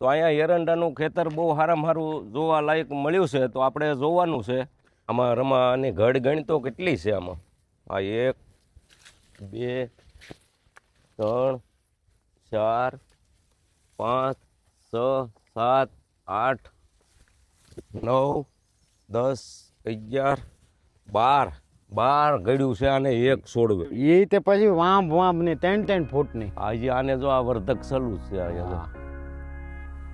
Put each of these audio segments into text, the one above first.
તો અહીંયા એરંડાનું ખેતર બહુ સારામાં સારું જોવા લાયક મળ્યું છે, તો આપણે જોવાનું છે. આમાં રમાની ઘડ ગણતો કેટલી છે આમાં? આ 1 2 3 4 5 6 7 8 9 10 11 12 ગળ્યું છે આને એક છોડવે. એ તે પછી વાંબ ની 3 ફૂટની. આજે આને જો આ વર્ધક સલું છે અહીંયા,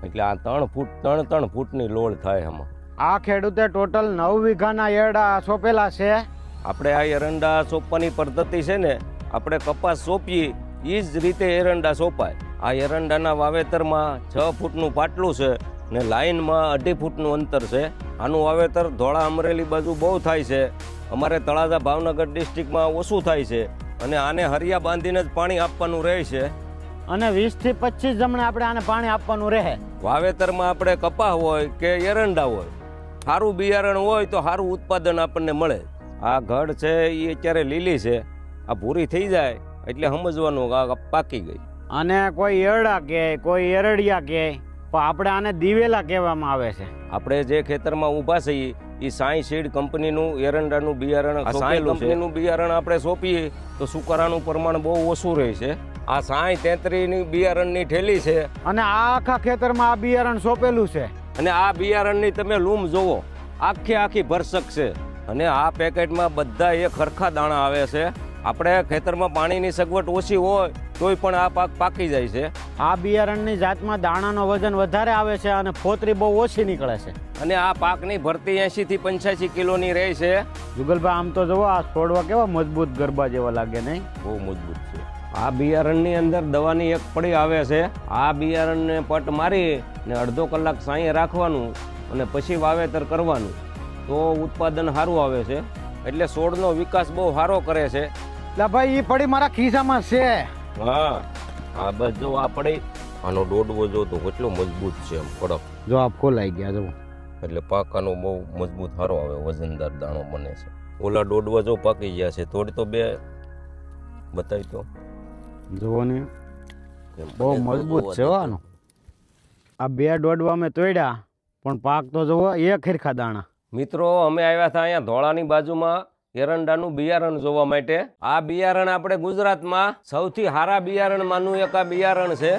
એટલે આ 3 ફૂટની લોડ થાય આમાં. આ ખેડૂતે ટોટલ 9 વીઘાના એરડા સોંપેલા છે. આપણે આ એરંડા સોંપવાની પદ્ધતિ છે ને, આપણે કપાસ સોંપીએ એ જ રીતે એરંડા સોંપાય. આ એરંડાના વાવેતરમાં 6 ફૂટનું પાટલું છે ને લાઈનમાં 2.5 ફૂટનું અંતર છે. આનું વાવેતર ધોળા અમરેલી બાજુ બહુ થાય છે, અમારે તળાજા ભાવનગર ડિસ્ટ્રિક્ટમાં ઓછું થાય છે. અને આને હરિયા બાંધીને જ પાણી આપવાનું રહે છે. અને 20 થી 25 જમણે આપણે આને પાણી આપવાનું રહે. વાવેતરમાં આપણે કપાસ હોય કે એરંડા હોય, સારું બિયારણ હોય તો સારું ઉત્પાદન આપણને મળે. આ ઘડ છે એ અત્યારે લીલી છે, આ ભૂરી થઈ જાય એટલે સમજવાનું કે આ પાકી ગઈ. અને કોઈ એરડા કે કોઈ એરડિયા કે, પણ આપણે આને દિવેલા કહેવામાં આવે છે. આપણે જે ખેતરમાં ઊભા છીએ એ સાઈ સીડ કંપનીનું એરંડાનું બિયારણ, સાઈ કંપનીનું બિયારણ આપણે સોંપીએ તો સુકારાનું પ્રમાણ બહુ ઓછું રહે છે. આ સાઈ 33ની બિયારણની ઠેલી છે. અને આ આખા ખેતરમાં આ બિયારણ સોંપેલું છે. અને આ બિયારણની તમે લૂમ જોવો, આખી ભરસક છે. અને આ પેકેટમાં બધા એક સરખા દાણા આવે છે. આપણે ખેતરમાં પાણીની સગવડ ઓછી હોય તોય પણ આ પાક પાકી જાય છે. આ બિયારણની જાતમાં દાણાનો વજન વધારે આવે છે અને ફોતરી બહુ ઓછી નીકળે છે. અને આ પાકની ભરતી 80 થી 85 કિલોની રહે છે. જુગલભાઈ આમ તો જુઓ, આ છોડવા કેવા મજબૂત ગરબા જેવા લાગે નહીં? બહુ મજબૂત છે. આ બિયારણની અંદર દવાની એક પડી આવે છે. આ બિયારણને પટ મારી ને અડધો કલાક સાંયે રાખવાનું અને પછી વાવેતર કરવાનું, તો ઉત્પાદન સારું આવે છે. એટલે છોડનો વિકાસ બહુ સારો કરે છે. એટલે ભાઈ એ પડી મારા ખિસ્સામાં છે. હા, આ બસ જો આ પડી, આનો દોડવો જો તો કેટલો મજબૂત છે, આમ કડક. જો આ ફોલાઈ ગયા જો, એટલે પાકાનો બહુ મજબૂત સારો આવે, વજનદાર દાણો બને છે. ઓલા દોડવા જો પાકી ગયા છે, થોડી તો બે બતાવી તો જુઓ ને, બહુ મજબૂત છે આનો. આ 2 દોડવા અમે તોડ્યા પણ પાક તો જુઓ એક ખરખા દાણા. મિત્રો, અમે આવ્યા હતા અહીંયા ધોળાની બાજુમાં એરંડાનું બિયારણ જોવા માટે. આ બિયારણ આપણે ગુજરાતમાં સૌથી સારા બિયારણમાંનું એક આ બિયારણ છે.